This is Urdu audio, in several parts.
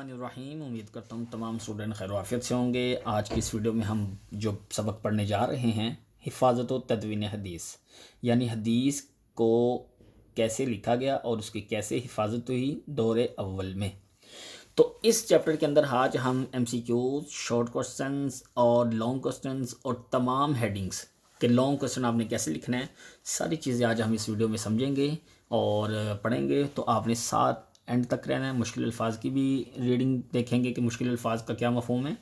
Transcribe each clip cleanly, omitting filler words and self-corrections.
الرحمن الرحیم۔ امید کرتا ہوں تمام اسٹوڈنٹ خیر و عافیت سے ہوں گے۔ آج کی اس ویڈیو میں ہم جو سبق پڑھنے جا رہے ہیں حفاظت و تدوین حدیث، یعنی حدیث کو کیسے لکھا گیا اور اس کی کیسے حفاظت ہوئی دور اول میں۔ تو اس چیپٹر کے اندر آج ہم M C Qs, short questions اور لانگ کوسچنز اور تمام ہیڈنگز کہ لانگ کوسچن آپ نے کیسے لکھنا ہے، ساری چیزیں آج ہم اس ویڈیو میں سمجھیں گے اور پڑھیں گے۔ تو آپ نے ساتھ اینڈ تک رہنا ہے، مشکل الفاظ کی بھی ریڈنگ دیکھیں گے کہ مشکل الفاظ کا کیا مفہوم ہے،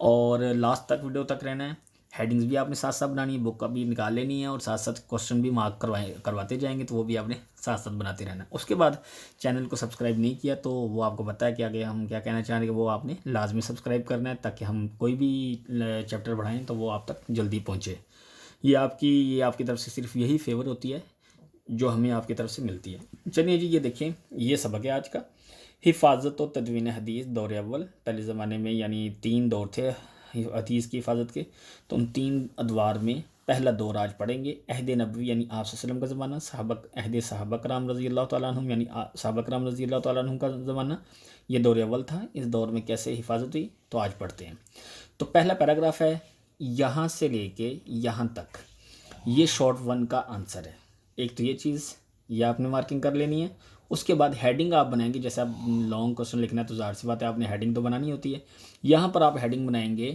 اور لاسٹ تک ویڈیو تک رہنا ہے۔ ہیڈنگز بھی آپ نے ساتھ ساتھ بنانی ہے، بک کا بھی نکال لینی ہے، اور ساتھ ساتھ کوسچن بھی مارک کرواتے جائیں گے، تو وہ بھی آپ نے ساتھ ساتھ بناتے رہنا ہے۔ اس کے بعد چینل کو سبسکرائب نہیں کیا تو وہ آپ کو پتہ ہے کہ آگے ہم کیا کہنا چاہ رہے ہیں، کہ وہ آپ نے لازمی سبسکرائب کرنا ہے تاکہ ہم کوئی بھی چیپٹر پڑھائیں تو وہ آپ تک جلدی پہنچے۔ یہ آپ کی طرف سے صرف یہی فیور ہوتی ہے جو ہمیں آپ کی طرف سے ملتی ہے۔ چلیے جی، یہ دیکھیں، یہ سبق ہے آج کا، حفاظت و تدوین حدیث دور اول۔ پہلے زمانے میں یعنی 3 دور تھے حدیث کی حفاظت کے، تو ان 3 ادوار میں پہلا دور آج پڑھیں گے، عہد نبوی یعنی آپ صلی اللہ علیہ وسلم کا زمانہ، عہد صحابہ کرام رضی اللہ تعالیٰ عنہم یعنی صحابہ کرام رضی اللہ تعالیٰ عنہم کا زمانہ، یہ دور اول تھا۔ اس دور میں کیسے حفاظت ہوئی تو آج پڑھتے ہیں۔ تو پہلا پیراگراف ہے، یہاں سے لے کے یہاں تک، یہ شارٹ 1 کا آنسر ہے۔ ایک تو یہ چیز یہ آپ نے مارکنگ کر لینی ہے۔ اس کے بعد ہیڈنگ آپ بنائیں گے، جیسے آپ لانگ کوسچن لکھنا ہے تو ظاہر سی بات ہے آپ نے ہیڈنگ تو بنانی ہوتی ہے۔ یہاں پر آپ ہیڈنگ بنائیں گے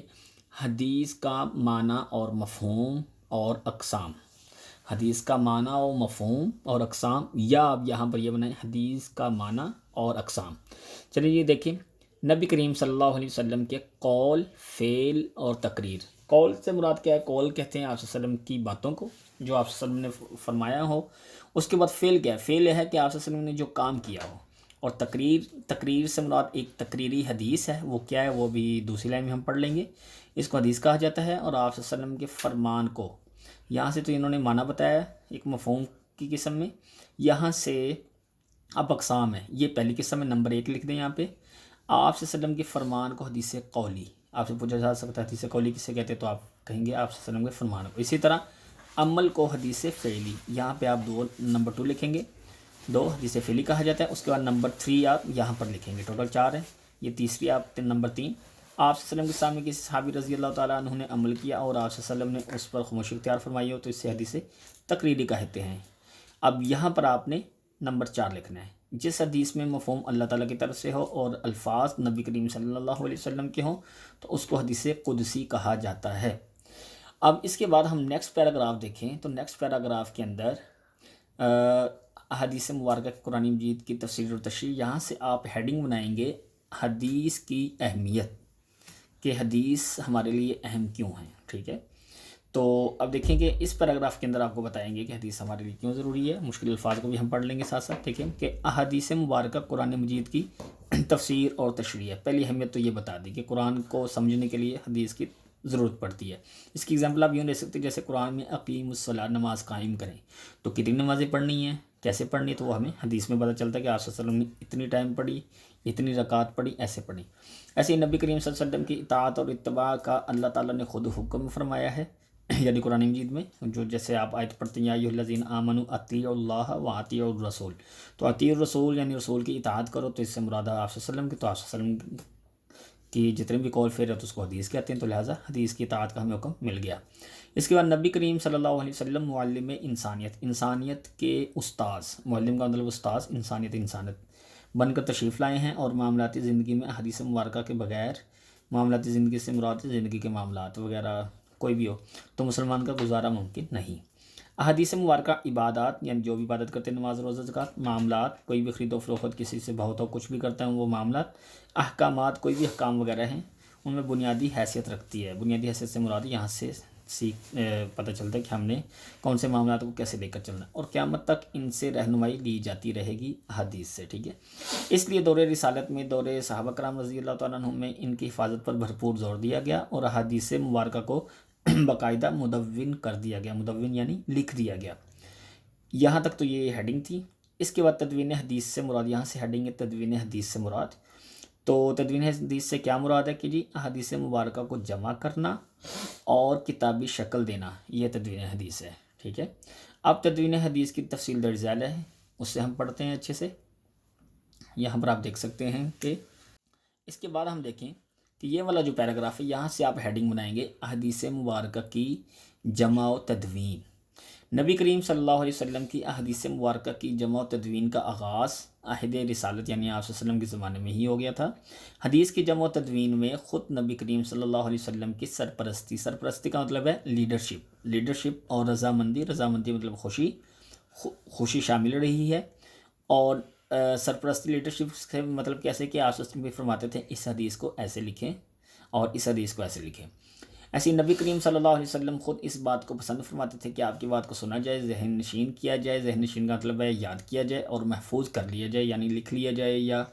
حدیث کا معنی اور مفہوم اور اقسام، حدیث کا معنی اور مفہوم اور اقسام، یا آپ یہاں پر یہ بنائیں حدیث کا معنی اور اقسام۔ چلیے یہ دیکھیں، نبی کریم صلی اللہ علیہ وسلم کے قول، فعل اور تقریر۔ قول سے مراد کیا ہے؟ قول کہتے ہیں آپ صلی اللہ علیہ وسلم کی باتوں کو جو آپ صلی اللہ علیہ وسلم نے فرمایا ہو۔ اس کے بعد فعل کیا ہے؟ فعل ہے کہ آپ صلی اللہ علیہ وسلم نے جو کام کیا ہو۔ اور تقریر سے مراد ایک تقریری حدیث ہے، وہ کیا ہے وہ بھی دوسری لائن میں ہم پڑھ لیں گے۔ اس کو حدیث کہا جاتا ہے۔ اور آپ صلی اللہ علیہ وسلم کے فرمان کو، یہاں سے تو انہوں نے معنی بتایا ایک مفہوم کی قسم میں، یہاں سے اب اقسام ہے۔ یہ پہلی قسم ہے، نمبر 1 لکھ دیں یہاں پہ۔ آپ صلی اللہ علیہ وسلم کے فرمان کو حدیث قولی، آپ سے پوچھا جا سکتا ہے حدیث قولی کسے کہتے ہیں، تو آپ کہیں گے آپ صلی اللہ علیہ وسلم کے فرمان کو۔ اسی طرح عمل کو حدیث فعلی، یہاں پہ آپ نمبر 2 لکھیں گے، 2 حدیث فعلی کہا جاتا ہے۔ اس کے بعد نمبر 3 آپ یہاں پر لکھیں گے، ٹوٹل 4 ہے۔ یہ تیسری آپ نمبر 3، آپ صلی اللہ علیہ وسلم کے سامنے کسی صحابی رضی اللہ تعالیٰ عنہ نے عمل کیا اور آپ صلی اللہ علیہ وسلم نے اس پر خاموشی اختیار فرمائی ہو تو اس سے حدیث تقریری کہتے ہیں۔ اب یہاں پر آپ نے نمبر 4 لکھنا ہے، جس حدیث میں مفہوم اللہ تعالیٰ کی طرف سے ہو اور الفاظ نبی کریم صلی اللہ علیہ وسلم کے ہوں تو اس کو حدیث قدسی کہا جاتا ہے۔ اب اس کے بعد ہم نیکسٹ پیراگراف دیکھیں تو نیکسٹ پیراگراف کے اندر حدیث مبارکہ قرآن مجید کی تفسیر و تشریح، یہاں سے آپ ہیڈنگ بنائیں گے حدیث کی اہمیت، کہ حدیث ہمارے لیے اہم کیوں ہیں، ٹھیک ہے۔ تو اب دیکھیں کہ اس پیراگراف کے اندر آپ کو بتائیں گے کہ حدیث ہمارے لیے کیوں ضروری ہے۔ مشکل الفاظ کو بھی ہم پڑھ لیں گے ساتھ ساتھ، ٹھیک ہے، کہ احادیث مبارکہ قرآن مجید کی تفسیر اور تشریح ہے۔ پہلی اہمیت تو یہ بتا دی کہ قرآن کو سمجھنے کے لیے حدیث کی ضرورت پڑتی ہے۔ اس کی ایگزامپل آپ یوں لے سکتے ہیں، جیسے قرآن میں اقیم الصلاۃ، نماز قائم کریں، تو کتنی نمازیں پڑھنی ہیں، کیسے پڑھنی ہے، تو وہ ہمیں حدیث میں پتہ چلتا ہے کہ آپ صلی اللہ علیہ وسلم نے اتنی ٹائم پڑھی، اتنی رکعت پڑھی، ایسے پڑھی۔ ایسے ہی نبی کریم صلی اللہ علیہ وسلم کی اطاعت اور اتباع کا اللہ تعالیٰ نے خود حکم فرمایا ہے، یعنی قرآن مجید میں، جو جیسے آپ آیت پڑھتے ہیں یا ایھا الذین آمنوا اطیعوا اللہ واطیعوا الرسول، تو اطیعوا الرسول یعنی رسول کی اطاعت کرو، تو اس سے مراد ہے آپ صلی اللہ علیہ وسلم کی، تو آپ صلی اللہ علیہ وسلم کی جتنے بھی قول فعل ہے تو اس کو حدیث کہتے ہیں، تو لہٰذا حدیث کی اطاعت کا ہمیں حکم مل گیا۔ اس کے بعد نبی کریم صلی اللہ علیہ وسلم معلم انسانیت کے استاذ، معلم کا مطلب استاذ، انسانیت بن کر تشریف لائے ہیں، اور معاملاتی زندگی میں احادیث مبارکہ کے بغیر، معاملاتی زندگی سے مراد زندگی کے معاملات وغیرہ کوئی بھی ہو تو مسلمان کا گزارا ممکن نہیں۔ احادیث مبارکہ عبادات یعنی جو بھی عبادت کرتے ہیں، نماز، روزہ، زکوٰۃ، معاملات، کوئی بھی خرید و فروخت کسی سے بہت ہو کچھ بھی کرتا ہے وہ معاملات، احکامات، کوئی بھی احکام وغیرہ ہیں، ان میں بنیادی حیثیت رکھتی ہے۔ بنیادی حیثیت سے مراد یہاں سے پتہ چلتا ہے کہ ہم نے کون سے معاملات کو کیسے لے کر چلنا ہے، اور قیامت تک ان سے رہنمائی لی جاتی رہے گی حدیث سے، ٹھیک ہے۔ اس لیے دور رسالت میں، دور صحابہ کرام رضی اللہ تعالیٰ عنہ میں ان کی حفاظت پر بھرپور زور دیا گیا، اور احادیث مبارکہ کو باقاعدہ مدون کر دیا گیا، مدون یعنی لکھ دیا گیا۔ یہاں تک تو یہ ہیڈنگ تھی۔ اس کے بعد تدوین حدیث سے مراد، یہاں سے ہیڈنگ ہے تدوین حدیث سے مراد۔ تو تدوین حدیث سے کیا مراد ہے کہ جی احادیث مبارکہ کو جمع کرنا اور کتابی شکل دینا، یہ تدوین حدیث ہے، ٹھیک ہے۔ اب تدوین حدیث کی تفصیل درج ذیل ہے، اس سے ہم پڑھتے ہیں اچھے سے۔ یہاں پر آپ دیکھ سکتے ہیں کہ اس کے بعد ہم دیکھیں کہ یہ والا جو پیراگراف ہے یہاں سے آپ ہیڈنگ بنائیں گے احادیث مبارکہ کی جمع و تدوین۔ نبی کریم صلی اللہ علیہ وسلم کی احادیث مبارکہ کی جمع و تدوین کا آغاز عہد رسالت یعنی آپ صلی اللہ علیہ وسلم کے زمانے میں ہی ہو گیا تھا۔ حدیث کی جمع و تدوین میں خود نبی کریم صلی اللہ علیہ وسلم کی سرپرستی کا مطلب ہے لیڈرشپ اور رضامندی مطلب خوشی شامل رہی ہے۔ اور سرپرستی لیڈرشپ سے مطلب کیسے کہ آپ صلی اللہ علیہ وسلم بھی فرماتے تھے اس حدیث کو ایسے لکھیں اور اس حدیث کو ایسے لکھیں۔ ایسے نبی کریم صلی اللہ علیہ وسلم خود اس بات کو پسند فرماتے تھے کہ آپ کی بات کو سنا جائے، ذہن نشین کیا جائے۔ ذہن نشین کا مطلب ہے یاد کیا جائے اور محفوظ کر لیا جائے، یعنی لکھ لیا جائے یا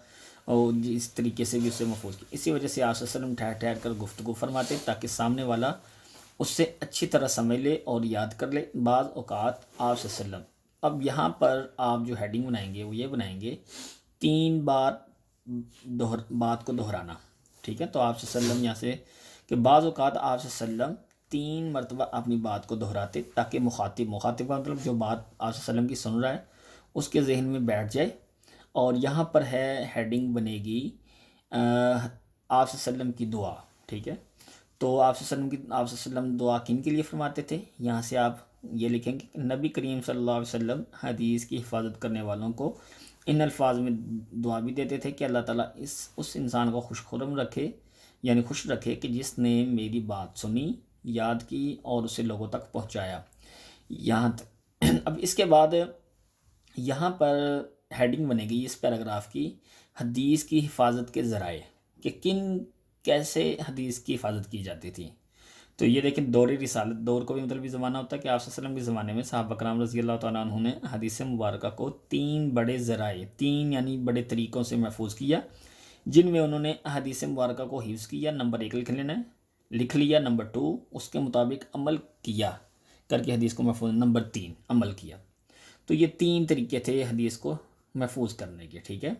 اس طریقے سے بھی اسے محفوظ کیا۔ اسی وجہ سے آپ صلی اللہ علیہ وسلم ٹھہر ٹھہر کر گفتگو فرماتے تاکہ سامنے والا اس سے اچھی طرح سمجھ لے اور یاد کر لے۔ بعض اوقات آپ صلی اللہ علیہ وسلم، اب یہاں پر آپ جو ہیڈنگ بنائیں گے وہ یہ بنائیں گے 3 بار بات کو دہرانا، ٹھیک ہے۔ تو آپ صلی اللہ علیہ وسلم یہاں سے کہ بعض اوقات آپ صلی اللہ علیہ وسلم 3 مرتبہ اپنی بات کو دہراتے تاکہ مخاطب کا مطلب جو بات آپ صلی اللہ علیہ وسلم کی سن رہا ہے اس کے ذہن میں بیٹھ جائے۔ اور یہاں پر ہے ہیڈنگ بنے گی آپ صلی اللہ علیہ وسلم کی دعا، ٹھیک ہے۔ تو آپ صلی اللہ علیہ وسلم دعا کن کے لیے فرماتے تھے؟ یہاں سے آپ یہ لکھیں گے کہ نبی کریم صلی اللہ علیہ وسلم حدیث کی حفاظت کرنے والوں کو ان الفاظ میں دعا بھی دیتے تھے کہ اللہ تعالیٰ اس انسان کو خوشخرم رکھے، یعنی خوش رکھے کہ جس نے میری بات سنی، یاد کی اور اسے لوگوں تک پہنچایا۔ یہاں تک اب اس کے بعد یہاں پر ہیڈنگ بنے گی اس پیراگراف کی حدیث کی حفاظت کے ذرائع، کہ کیسے حدیث کی حفاظت کی جاتی تھی۔ تو یہ دیکھیں دور رسالت، دور کو بھی مطلب بھی زمانہ ہوتا ہے کہ آپ صلی اللہ علیہ وسلم کے زمانے میں صحابہ کرام رضی اللہ تعالیٰ عنہ نے حدیث مبارکہ کو 3 بڑے ذرائع، 3 یعنی بڑے طریقوں سے محفوظ کیا، جن میں انہوں نے حدیث مبارکہ کو حفظ کیا۔ نمبر 1 لکھ لیا، نمبر 2 اس کے مطابق عمل کیا کر کے حدیث کو محفوظ، نمبر 3 عمل کیا۔ تو یہ 3 طریقے تھے حدیث کو محفوظ کرنے کے، ٹھیک ہے۔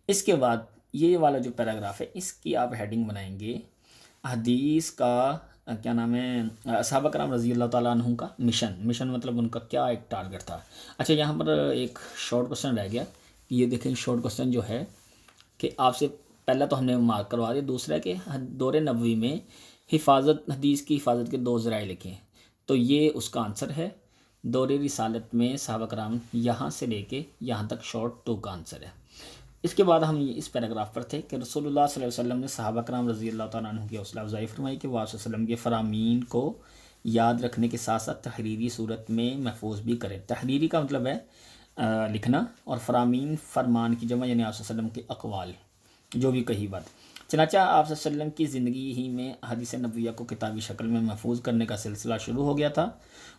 اس کے بعد یہ والا جو پیراگراف ہے اس کی آپ ہیڈنگ بنائیں گے حدیث کا کیا نام ہے، صحابہ کرام رضی اللہ تعالیٰ عنہ کا مشن مطلب ان کا کیا ایک ٹارگٹ تھا۔ اچھا یہاں پر ایک شارٹ کوسچن رہ گیا، یہ دیکھیں شارٹ کوسچن جو ہے کہ آپ سے پہلا تو ہم نے مارک کروا دیا، دوسرا ہے کہ دور نبوی میں حدیث کی حفاظت کے 2 ذرائع لکھیں، تو یہ اس کا آنسر ہے۔ دور رسالت میں صحابہ کرام یہاں سے لے کے یہاں تک شارٹ 2 کا آنسر ہے۔ اس کے بعد ہم اس پیراگراف پر تھے کہ رسول اللہ صلی اللہ علیہ وسلم نے صحابہ کرام رضی اللہ تعالیٰ عنہ کی حوصلہ افزائی فرمائی کہ وہ آپ صلی اللہ علیہ وسلم کے فرامین کو یاد رکھنے کے ساتھ ساتھ تحریری صورت میں محفوظ بھی کرے۔ تحریری کا مطلب ہے لکھنا، اور فرامین فرمان کی جمع یعنی آپ صلی اللہ علیہ وسلم کے اقوال جو بھی کہی بات۔ چنانچہ آپ صلی اللہ علیہ وسلم کی زندگی ہی میں حدیث نبویہ کو کتابی شکل میں محفوظ کرنے کا سلسلہ شروع ہو گیا تھا۔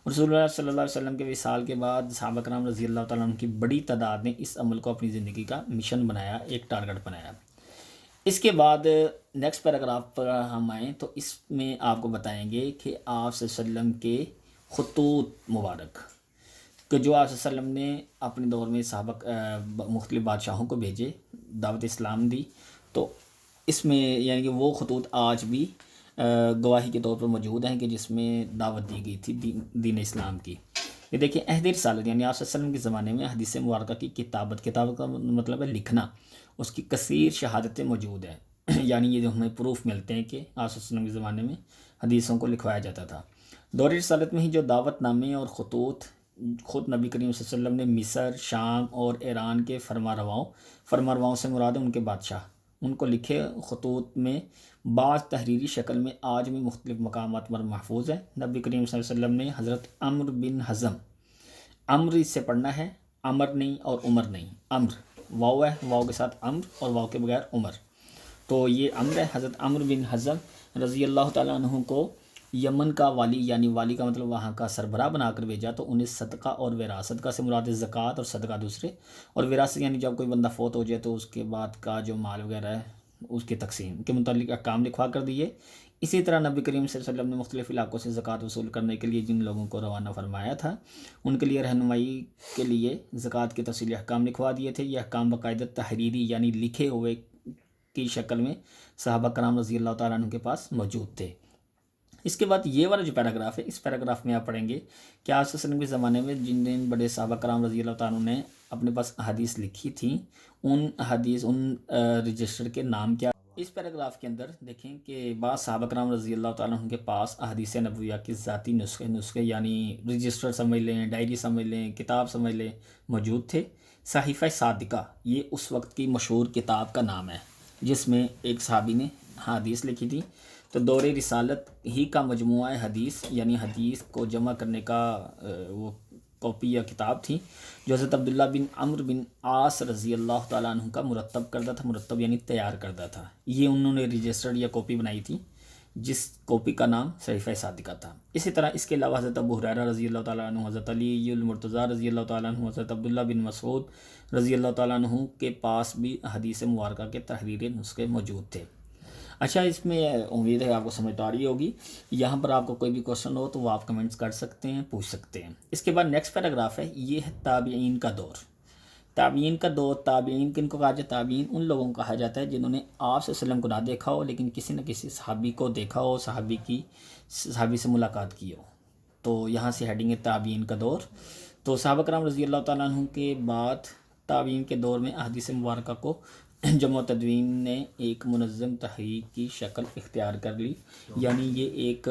رسول اللہ صلی اللہ علیہ وسلم کے وصال کے بعد صحابہ کرام رضی اللہ تعالیٰ عنہ کی بڑی تعداد نے اس عمل کو اپنی زندگی کا مشن بنایا، ایک ٹارگٹ بنایا۔ اس کے بعد نیکسٹ پیراگراف پر ہم آئیں تو اس میں آپ کو بتائیں گے کہ آپ صلی اللہ علیہ وسلم کے خطوط مبارک کہ جو آپ صلی اللہ علیہ وسلم نے اپنے دور میں مختلف بادشاہوں کو بھیجے، دعوت اسلام دی، تو اس میں یعنی کہ وہ خطوط آج بھی گواہی کے طور پر موجود ہیں کہ جس میں دعوت دی گئی تھی دین اسلام کی۔ یہ دیکھیں عہد رسالت یعنی آپ صلی اللہ علیہ وسلم کے زمانے میں حدیث مبارکہ کی کتابت کا مطلب ہے لکھنا، اس کی کثیر شہادتیں موجود ہیں، یعنی یہ جو ہمیں پروف ملتے ہیں کہ آپ صلی اللہ علیہ وسلم کے زمانے میں حدیثوں کو لکھوایا جاتا تھا۔ دور رسالت میں ہی جو دعوت نامے اور خطوط خود نبی کریم صلی اللہ علیہ وسلم نے مصر، شام اور ایران کے فرمانرواؤں سے مراد ان کے بادشاہ، ان کو لکھے خطوط میں بعض تحریری شکل میں آج بھی مختلف مقامات پر محفوظ ہے۔ نبی کریم صلی اللہ علیہ وسلم نے حضرت عمرو بن حزم، عمر اس سے پڑھنا ہے، عمر نہیں اور عمر نہیں، عمر واو ہے، واو کے ساتھ عمر اور واو کے بغیر عمر، تو یہ عمر ہے۔ حضرت عمرو بن حزم رضی اللہ تعالیٰ عنہ کو یمن کا والی، یعنی والی کا مطلب وہاں کا سربراہ بنا کر بھیجا، تو انہیں صدقہ اور وراثت کا سے مراد زکوٰۃ اور صدقہ دوسرے، اور وراثت یعنی جب کوئی بندہ فوت ہو جائے تو اس کے بعد کا جو مال وغیرہ ہے اس کی تقسیم کے متعلق احکام لکھوا کر دیے۔ اسی طرح نبی کریم صلی اللہ علیہ وسلم نے مختلف علاقوں سے زکوٰۃ وصول کرنے کے لیے جن لوگوں کو روانہ فرمایا تھا ان کے لیے رہنمائی کے لیے زکوٰۃ کے تفصیلی احکام لکھوا دیے تھے۔ یہ احکام باقاعدہ تحریری یعنی لکھے ہوئے کی شکل میں صحابہ کرام رضی اللہ تعالیٰ عنہ کے پاس موجود تھے۔ اس کے بعد یہ والا جو پیراگراف ہے، اس پیراگراف میں آپ پڑھیں گے کہ آپ صلی اللہ علیہ وسلم کے زمانے میں جن بڑے صحابہ کرام رضی اللہ تعالیٰ عنہ نے اپنے پاس احادیث لکھی تھیں، ان رجسٹر کے نام کیا۔ اس پیراگراف کے اندر دیکھیں کہ بعض صحابہ کرام رضی اللہ تعالیٰ عنہ کے پاس احادیث نبویہ کے ذاتی نسخے یعنی رجسٹر سمجھ لیں، ڈائری سمجھ لیں، کتاب سمجھ لیں، موجود تھے۔ صحیفہ صادقہ یہ اس وقت کی مشہور کتاب کا نام ہے جس میں ایک صحابی نے حدیث لکھی تھی۔ تو دور رسالت ہی کا مجموعہ حدیث یعنی حدیث کو جمع کرنے کا وہ کاپی یا کتاب تھی جو حضرت عبداللہ بن عمرو بن عاص رضی اللہ تعالیٰ عنہ کا مرتب کردہ تھا، مرتب یعنی تیار کردہ تھا۔ یہ انہوں نے رجسٹرڈ یا کاپی بنائی تھی جس کاپی کا نام صحیفہ صادقہ تھا۔ اسی طرح اس کے علاوہ حضرت ابو ہریرہ رضی اللہ تعالیٰ عنہ، حضرت علی المرتضیٰ رضی اللہ تعالیٰ عنہ، حضرت عبداللہ بن مسعود رضی اللہ تعالیٰ عنہ کے پاس بھی حدیث مبارکہ کے تحریری نسخے موجود تھے۔ اچھا، اس میں امید ہے آپ کو سمجھ آ رہی ہوگی۔ یہاں پر آپ کو کوئی بھی کوشچن ہو تو وہ آپ کمنٹس کر سکتے ہیں، پوچھ سکتے ہیں۔ اس کے بعد نیکسٹ پیراگراف ہے، یہ ہے تابعین کا دور۔ تابعین کا دور، تابعین کن کو کہا جاتا ہے؟ تابعین ان لوگوں کو کہا جاتا ہے جنہوں نے آپ صلی اللہ علیہ وسلم کو نہ دیکھا ہو لیکن کسی نہ کسی صحابی کو دیکھا ہو، صحابی سے ملاقات کی ہو۔ تو یہاں سے ہیڈنگ ہے تابعین کا دور۔ تو صحابہ کرام رضی اللہ تعالیٰ عنہ کے بعد تابعین کے دور میں احادیث مبارکہ کو جمع و تدوین نے ایک منظم تحریک کی شکل اختیار کر لی، یعنی یہ ایک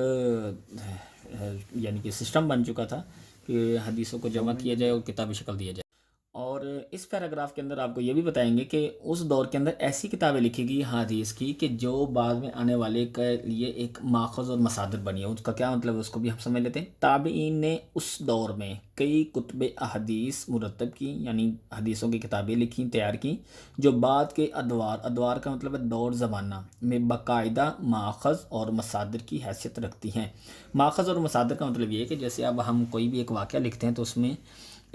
یعنی کہ سسٹم بن چکا تھا کہ حدیثوں کو جمع کیا جائے اور کتابی شکل دیا جائے۔ اور اس پیراگراف کے اندر آپ کو یہ بھی بتائیں گے کہ اس دور کے اندر ایسی کتابیں لکھی گئی حدیث کی کہ جو بعد میں آنے والے کے لیے ایک ماخذ اور مصادر بنی ہے۔ اس کا کیا مطلب ہے اس کو بھی ہم سمجھ لیتے ہیں۔ تابعین نے اس دور میں کئی کتب احادیث مرتب کی، یعنی حدیثوں کی کتابیں لکھیں، تیار کیں، جو بعد کے ادوار کا مطلب ہے دور زمانہ میں باقاعدہ ماخذ اور مصادر کی حیثیت رکھتی ہیں۔ ماخذ اور مصادر کا مطلب یہ ہے کہ جیسے اب ہم کوئی بھی ایک واقعہ لکھتے ہیں تو اس میں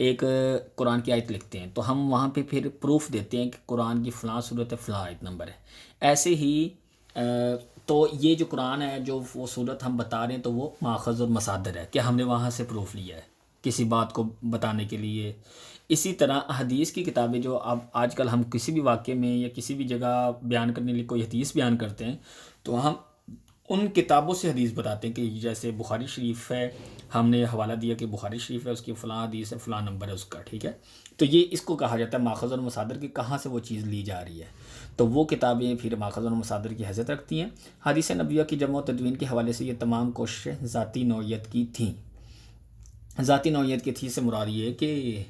ایک قرآن کی آیت لکھتے ہیں تو ہم وہاں پہ پھر پروف دیتے ہیں کہ قرآن کی فلاں صورت ہے، فلاں آیت نمبر ہے۔ ایسے ہی تو یہ جو قرآن ہے، جو وہ صورت ہم بتا رہے ہیں تو وہ ماخذ اور مصادر ہے کہ ہم نے وہاں سے پروف لیا ہے کسی بات کو بتانے کے لیے۔ اسی طرح حدیث کی کتابیں جو اب آج کل ہم کسی بھی واقعے میں یا کسی بھی جگہ بیان کرنے کے لیے کوئی حدیث بیان کرتے ہیں تو ہم ان کتابوں سے حدیث بتاتے ہیں کہ جیسے بخاری شریف ہے، ہم نے حوالہ دیا کہ بخاری شریف ہے، اس کی فلاں حدیث ہے، فلاں نمبر ہے اس کا، ٹھیک ہے۔ تو یہ اس کو کہا جاتا ہے ماخذ اور مصادر کہ کہاں سے وہ چیز لی جا رہی ہے۔ تو وہ کتابیں پھر ماخذ اور مصادر کی حیثیت رکھتی ہیں۔ حدیث نبویہ کی جمع و تدوین کے حوالے سے یہ تمام کوششیں ذاتی نوعیت کی تھیں۔ ذاتی نوعیت کی تھی سے مراد یہ ہے کہ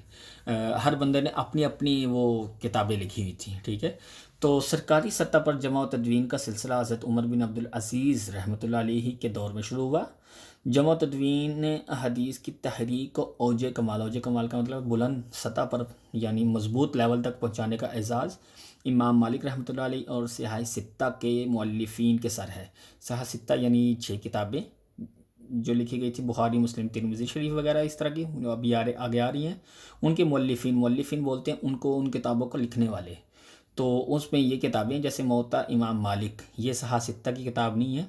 ہر بندے نے اپنی اپنی وہ کتابیں لکھی ہوئی تھیں، ٹھیک ہے۔ تو سرکاری سطح پر جمع و تدوین کا سلسلہ حضرت عمر بن عبدالعزیز رحمۃ اللہ علیہ کے دور میں شروع ہوا۔ جمع و تدوین حدیث کی تحریک کو اوج کمال کا مطلب بلند سطح پر یعنی مضبوط لیول تک پہنچانے کا اعزاز امام مالک رحمۃ اللہ علیہ اور صحاح ستہ کے مؤلفین کے سر ہے۔ صحاح ستہ یعنی 6 کتابیں جو لکھی گئی تھی، بخاری، مسلم، ترمذی شریف وغیرہ اس طرح کی ابھی آگے آ رہی ہیں۔ ان کے مؤلفین بولتے ہیں ان کتابوں کو لکھنے والے۔ تو اس میں یہ کتابیں جیسے موطا امام مالک، یہ صحاح ستہ کی کتاب نہیں ہے،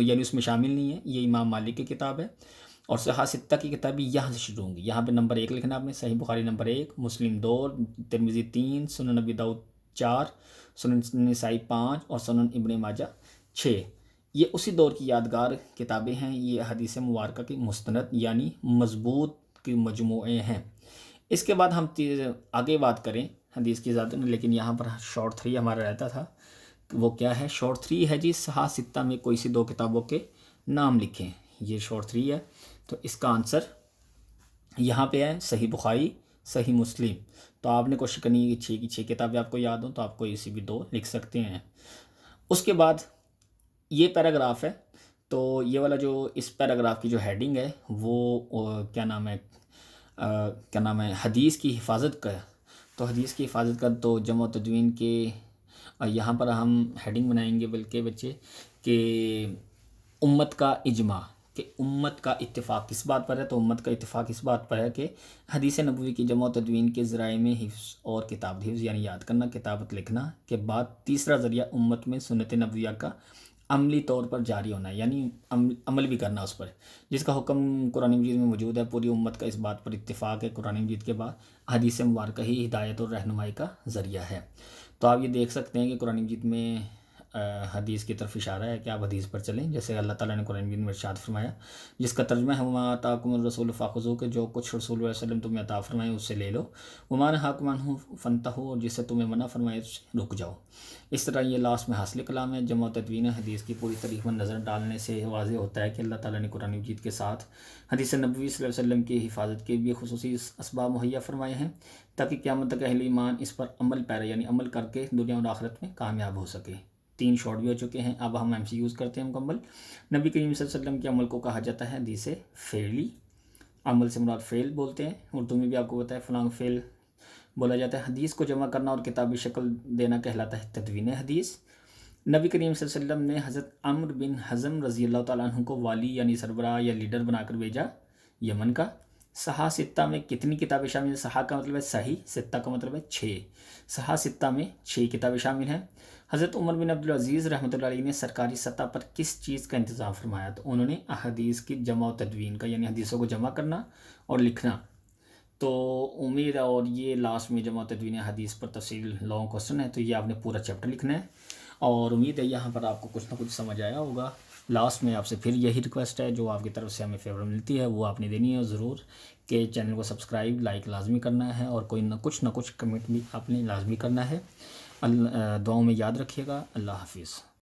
یعنی اس میں شامل نہیں ہے، یہ امام مالک کی کتاب ہے۔ اور صحاح ستہ کی کتابیں یہاں سے شروع ہوں گی۔ یہاں پہ نمبر 1 لکھنا آپ نے، صحیح بخاری نمبر 1، مسلم 2، ترمذی 3، سنن ابی داؤد 4، سنن نسائی 5 اور سنن ابن ماجہ 6۔ یہ اسی دور کی یادگار کتابیں ہیں۔ یہ حدیث مبارکہ کی مستند یعنی مضبوط کی مجموعے ہیں۔ اس کے بعد ہم آگے بات کریں حدیث کی ذات میں، لیکن یہاں پر شارٹ 3 ہمارا رہتا تھا۔ وہ کیا ہے؟ شارٹ 3 ہے جی، صحاح ستہ میں کوئی سی 2 کتابوں کے نام لکھیں، یہ شارٹ 3 ہے۔ تو اس کا آنسر یہاں پہ ہے صحیح بخاری، صحیح مسلم۔ تو آپ نے کوشش کرنی ہے کہ 6 کی 6 کتابیں آپ کو یاد ہوں تو آپ کو اسی بھی 2 لکھ سکتے ہیں۔ اس کے بعد یہ پیراگراف ہے، تو یہ والا جو اس پیراگراف کی جو ہیڈنگ ہے وہ کیا نام ہے حدیث کی حفاظت کا۔ تو حدیث کی حفاظت کا تو جمع و تدوین کے یہاں پر ہم ہیڈنگ بنائیں گے بلکہ بچے کہ امت کا اجماع، کہ امت کا اتفاق کس بات پر ہے؟ تو امت کا اتفاق اس بات پر ہے کہ حدیث نبوی کی جمع و تدوین کے ذرائع میں حفظ اور کتاب حفظ یعنی یاد کرنا، کتابت لکھنا کے بعد تیسرا ذریعہ امت میں سنت نبویہ کا عملی طور پر جاری ہونا ہے، یعنی عمل بھی کرنا اس پر، جس کا حکم قرآن مجید میں موجود ہے۔ پوری امت کا اس بات پر اتفاق ہے قرآن مجید کے بعد حدیث مبارکہ ہی ہدایت اور رہنمائی کا ذریعہ ہے۔ تو آپ یہ دیکھ سکتے ہیں کہ قرآن مجید میں حدیث کی طرف اشارہ ہے کہ آپ حدیث پر چلیں، جیسے اللہ تعالیٰ نے قرآن مجید میں ارشاد فرمایا، جس کا ترجمہ ہے وما آتاکم الرسول فخذوہ، کہ جو کچھ رسول اللہ علیہ وسلم تمہیں عطا فرمائے اس سے لے لو، وما نہاکم عنہ فانتہوا، اور جس سے تمہیں منع فرمائے اس سے رک جاؤ۔ اس طرح یہ لاسٹ میں حاصل کلام ہے۔ جمع و تدوین حدیث کی پوری تاریخ میں نظر ڈالنے سے واضح ہوتا ہے کہ اللہ تعالیٰ نے قرآن مجید کے ساتھ حدیث نبوی صلی اللہ علیہ وسلم کی حفاظت کے بھی خصوصی اسباب مہیا فرمائے ہیں، تاکہ قیامت تک اہل ایمان اس پر عمل پیرا یعنی عمل کر کے دنیا اور آخرت میں کامیاب ہو سکے۔ 3 شارٹ بھی ہو چکے ہیں، اب ہم MCQs کرتے ہیں مکمل۔ نبی کریم صلی اللہ علیہ وسلم کے عمل کو کہا جاتا ہے حدیث فعلی، عمل سے مراد فعل بولتے ہیں، اردو میں بھی آپ کو پتہ ہے فلاں فعل بولا جاتا ہے۔ حدیث کو جمع کرنا اور کتابی شکل دینا کہلاتا ہے تدوین حدیث۔ نبی کریم صلی اللہ علیہ وسلم نے حضرت عمرو بن حزم رضی اللہ تعالیٰ عنہ کو والی یعنی سربراہ یا لیڈر بنا کر بھیجا یمن کا۔ صحاح ستہ میں کتنی کتابیں شامل ہیں؟ صحاح کا مطلب ہے صحیح، ستہ کا مطلب ہے 6۔ صحاح ستہ میں 6 کتابیں شامل ہیں۔ حضرت عمر بن عبدالعزیز رحمۃ اللہ علیہ نے سرکاری سطح پر کس چیز کا انتظام فرمایا؟ تو انہوں نے احادیث کی جمع و تدوین کا، یعنی حدیثوں کو جمع کرنا اور لکھنا۔ تو امید ہے، اور یہ لاسٹ میں جمع و تدوین حدیث پر تفصیل لانگ کوسچن ہے، تو یہ آپ نے پورا چیپٹر لکھنا ہے، اور امید ہے یہاں پر آپ کو کچھ نہ کچھ سمجھ آیا ہوگا۔ لاسٹ میں آپ سے پھر یہی ریکویسٹ ہے، جو آپ کی طرف سے ہمیں فیور ملتی ہے وہ آپ نے دینی ہے ضرور، کہ چینل کو سبسکرائب لائک لازمی کرنا ہے، اور کوئی نہ کچھ کمنٹ بھی آپ نے لازمی کرنا ہے۔ دعاؤں میں یاد رکھیے گا۔ اللہ حافظ۔